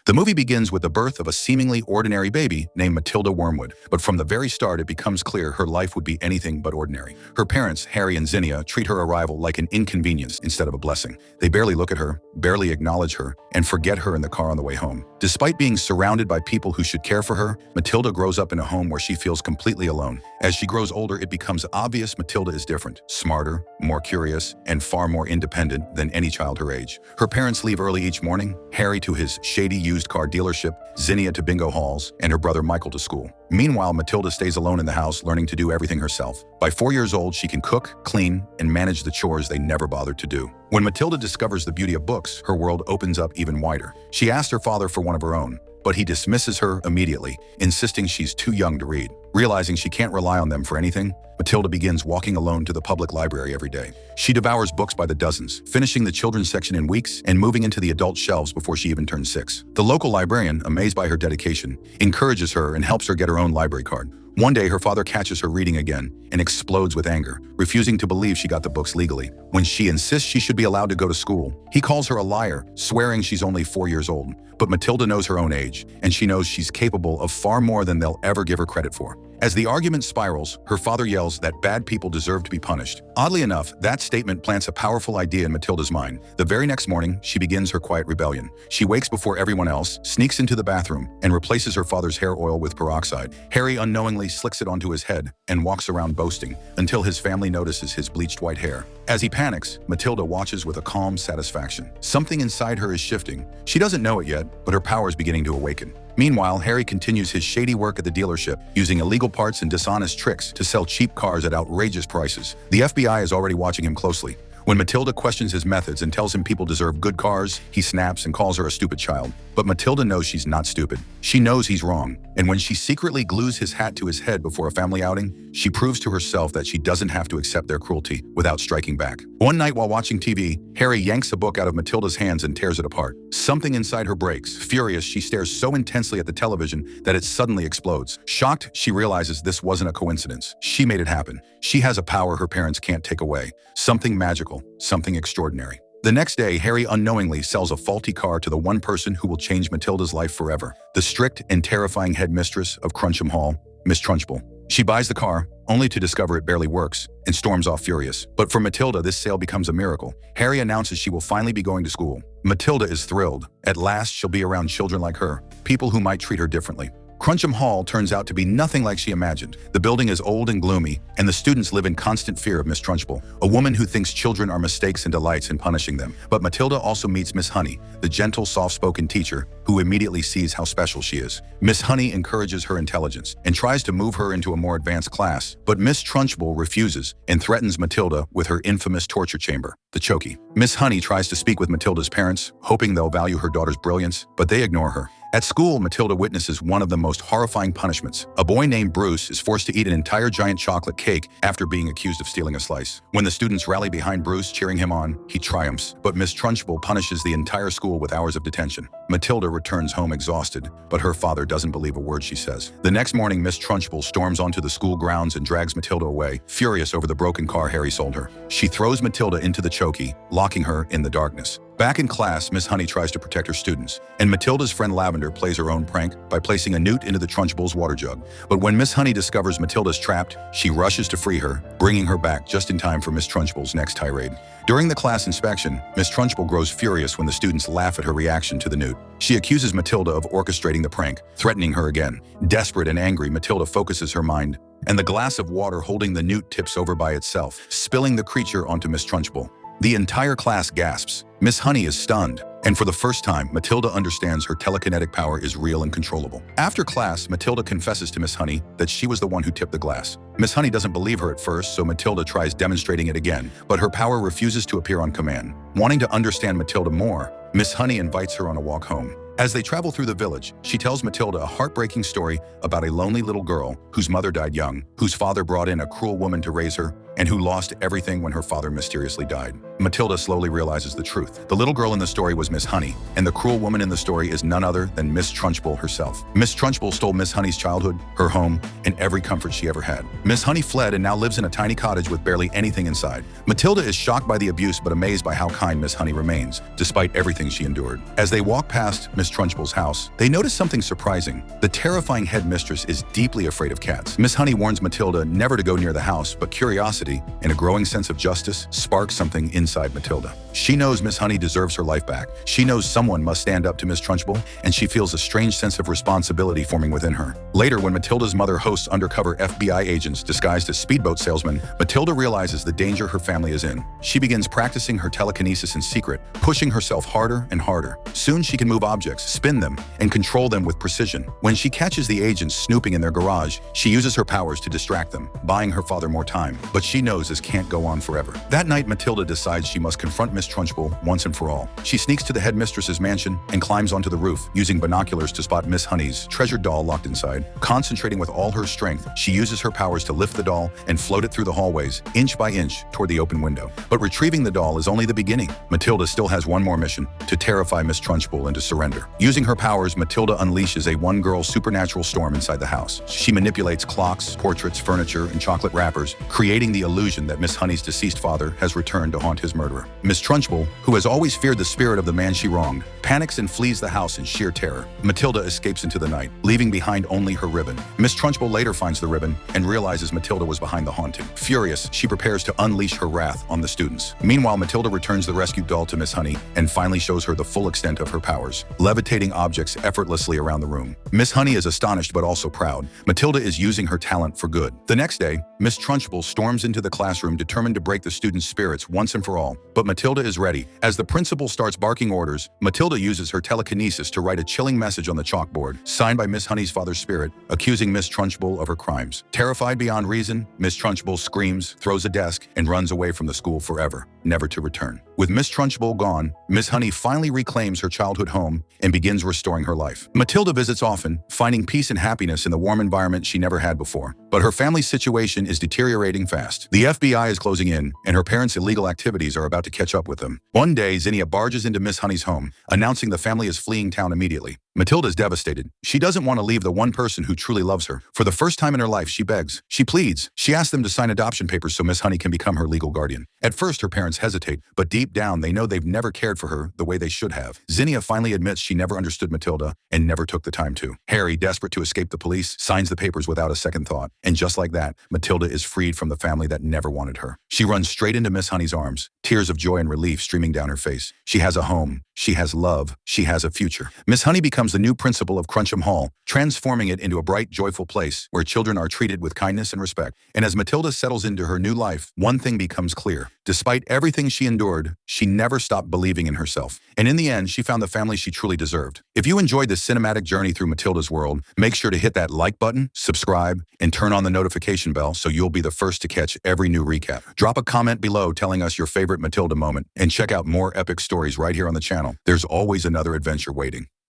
The movie begins with the birth of a seemingly ordinary baby named Matilda Wormwood, but from the very start it becomes clear her life would be anything but ordinary. Her parents, Harry and Zinnia, treat her arrival like an inconvenience instead of a blessing. They barely look at her, barely acknowledge her, and forget her in the car on the way home. Despite being surrounded by people who should care for her, Matilda grows up in a home where she feels completely alone. As she grows older, it becomes obvious Matilda is different, smarter, more curious, and far more independent than any child her age. Her parents leave early each morning, Harry to his shady used car dealership, Zinnia to bingo halls, and her brother Michael to school. Meanwhile, Matilda stays alone in the house, learning to do everything herself. By 4 years old, she can cook, clean, and manage the chores they never bothered to do. When Matilda discovers the beauty of books, her world opens up even wider. She asks her father for one of her own, but he dismisses her immediately, insisting she's too young to read. Realizing she can't rely on them for anything, Matilda begins walking alone to the public library every day. She devours books by the dozens, finishing the children's section in weeks and moving into the adult shelves before she even turns 6. The local librarian, amazed by her dedication, encourages her and helps her get her own library card. One day, her father catches her reading again and explodes with anger, refusing to believe she got the books legally. When she insists she should be allowed to go to school, he calls her a liar, swearing she's only 4 years old. But Matilda knows her own age, and she knows she's capable of far more than they'll ever give her credit for. As the argument spirals, her father yells that bad people deserve to be punished. Oddly enough, that statement plants a powerful idea in Matilda's mind. The very next morning, she begins her quiet rebellion. She wakes before everyone else, sneaks into the bathroom, and replaces her father's hair oil with peroxide. Harry unknowingly slicks it onto his head and walks around boasting, until his family notices his bleached white hair. As he panics, Matilda watches with a calm satisfaction. Something inside her is shifting. She doesn't know it yet, but her power is beginning to awaken. Meanwhile, Harry continues his shady work at the dealership, using illegal parts and dishonest tricks to sell cheap cars at outrageous prices. The FBI is already watching him closely. When Matilda questions his methods and tells him people deserve good cars, he snaps and calls her a stupid child. But Matilda knows she's not stupid. She knows he's wrong. And when she secretly glues his hat to his head before a family outing, she proves to herself that she doesn't have to accept their cruelty without striking back. One night while watching TV, Harry yanks a book out of Matilda's hands and tears it apart. Something inside her breaks. Furious, she stares so intensely at the television that it suddenly explodes. Shocked, she realizes this wasn't a coincidence. She made it happen. She has a power her parents can't take away. Something magical, something extraordinary. The next day, Harry unknowingly sells a faulty car to the one person who will change Matilda's life forever. The strict and terrifying headmistress of Cruncham Hall, Miss Trunchbull. She buys the car, only to discover it barely works, and storms off furious. But for Matilda, this sale becomes a miracle. Harry announces she will finally be going to school. Matilda is thrilled. At last, she'll be around children like her, people who might treat her differently. Cruncham Hall turns out to be nothing like she imagined. The building is old and gloomy, and the students live in constant fear of Miss Trunchbull, a woman who thinks children are mistakes and delights in punishing them. But Matilda also meets Miss Honey, the gentle, soft-spoken teacher, who immediately sees how special she is. Miss Honey encourages her intelligence and tries to move her into a more advanced class, but Miss Trunchbull refuses and threatens Matilda with her infamous torture chamber, the Chokey. Miss Honey tries to speak with Matilda's parents, hoping they'll value her daughter's brilliance, but they ignore her. At school, Matilda witnesses one of the most horrifying punishments. A boy named Bruce is forced to eat an entire giant chocolate cake after being accused of stealing a slice. When the students rally behind Bruce, cheering him on, he triumphs. But Miss Trunchbull punishes the entire school with hours of detention. Matilda returns home exhausted, but her father doesn't believe a word she says. The next morning, Miss Trunchbull storms onto the school grounds and drags Matilda away, furious over the broken car Harry sold her. She throws Matilda into the Chokey, locking her in the darkness. Back in class, Miss Honey tries to protect her students, and Matilda's friend Lavender plays her own prank by placing a newt into the Trunchbull's water jug. But when Miss Honey discovers Matilda's trapped, she rushes to free her, bringing her back just in time for Miss Trunchbull's next tirade. During the class inspection, Miss Trunchbull grows furious when the students laugh at her reaction to the newt. She accuses Matilda of orchestrating the prank, threatening her again. Desperate and angry, Matilda focuses her mind, and the glass of water holding the newt tips over by itself, spilling the creature onto Miss Trunchbull. The entire class gasps. Miss Honey is stunned, and for the first time, Matilda understands her telekinetic power is real and controllable. After class, Matilda confesses to Miss Honey that she was the one who tipped the glass. Miss Honey doesn't believe her at first, so Matilda tries demonstrating it again, but her power refuses to appear on command. Wanting to understand Matilda more, Miss Honey invites her on a walk home. As they travel through the village, she tells Matilda a heartbreaking story about a lonely little girl whose mother died young, whose father brought in a cruel woman to raise her, and who lost everything when her father mysteriously died. Matilda slowly realizes the truth. The little girl in the story was Miss Honey, and the cruel woman in the story is none other than Miss Trunchbull herself. Miss Trunchbull stole Miss Honey's childhood, her home, and every comfort she ever had. Miss Honey fled and now lives in a tiny cottage with barely anything inside. Matilda is shocked by the abuse but amazed by how kind Miss Honey remains, despite everything she endured. As they walk past Miss Trunchbull's house, they notice something surprising. The terrifying headmistress is deeply afraid of cats. Miss Honey warns Matilda never to go near the house, but curiosity and a growing sense of justice sparks something inside Matilda. She knows Miss Honey deserves her life back. She knows someone must stand up to Miss Trunchbull, and she feels a strange sense of responsibility forming within her. Later, when Matilda's mother hosts undercover FBI agents disguised as speedboat salesmen, Matilda realizes the danger her family is in. She begins practicing her telekinesis in secret, pushing herself harder and harder. Soon she can move objects, spin them, and control them with precision. When she catches the agents snooping in their garage, she uses her powers to distract them, buying her father more time. But she knows this can't go on forever. That night, Matilda decides she must confront Miss Trunchbull once and for all. She sneaks to the headmistress's mansion and climbs onto the roof, using binoculars to spot Miss Honey's treasured doll locked inside. Concentrating with all her strength, she uses her powers to lift the doll and float it through the hallways, inch by inch, toward the open window. But retrieving the doll is only the beginning. Matilda still has one more mission: to terrify Miss Trunchbull into surrender. Using her powers, Matilda unleashes a one-girl supernatural storm inside the house. She manipulates clocks, portraits, furniture, and chocolate wrappers, creating the illusion that Miss Honey's deceased father has returned to haunt his murderer. Miss Trunchbull, who has always feared the spirit of the man she wronged, panics and flees the house in sheer terror. Matilda escapes into the night, leaving behind only her ribbon. Miss Trunchbull later finds the ribbon and realizes Matilda was behind the haunting. Furious, she prepares to unleash her wrath on the students. Meanwhile, Matilda returns the rescued doll to Miss Honey and finally shows her the full extent of her powers, levitating objects effortlessly around the room. Miss Honey is astonished but also proud. Matilda is using her talent for good. The next day, Miss Trunchbull storms into the classroom determined to break the students' spirits once and for all. But Matilda is ready. As the principal starts barking orders, Matilda uses her telekinesis to write a chilling message on the chalkboard, signed by Miss Honey's father's spirit, accusing Miss Trunchbull of her crimes. Terrified beyond reason, Miss Trunchbull screams, throws a desk, and runs away from the school forever, never to return. With Miss Trunchbull gone, Miss Honey finally reclaims her childhood home and begins restoring her life. Matilda visits often, finding peace and happiness in the warm environment she never had before. But her family's situation is deteriorating fast. The FBI is closing in, and her parents' illegal activities are about to catch up with them. One day, Zinnia barges into Miss Honey's home, announcing the family is fleeing town immediately. Matilda is devastated. She doesn't want to leave the one person who truly loves her. For the first time in her life, she begs. She pleads. She asks them to sign adoption papers so Miss Honey can become her legal guardian. At first, her parents hesitate, but deep down, they know they've never cared for her the way they should have. Zinnia finally admits she never understood Matilda and never took the time to. Harry, desperate to escape the police, signs the papers without a second thought. And just like that, Matilda is freed from the family that never wanted her. She runs straight into Miss Honey's arms, tears of joy and relief streaming down her face. She has a home. She has love. She has a future. Miss Honey becomes the new principal of Cruncham Hall, transforming it into a bright, joyful place where children are treated with kindness and respect. And as Matilda settles into her new life, one thing becomes clear. Despite everything she endured, she never stopped believing in herself. And in the end, she found the family she truly deserved. If you enjoyed this cinematic journey through Matilda's world, make sure to hit that like button, subscribe, and turn on the notification bell so you'll be the first to catch every new recap. Drop a comment below telling us your favorite Matilda moment, and check out more epic stories right here on the channel. There's always another adventure waiting.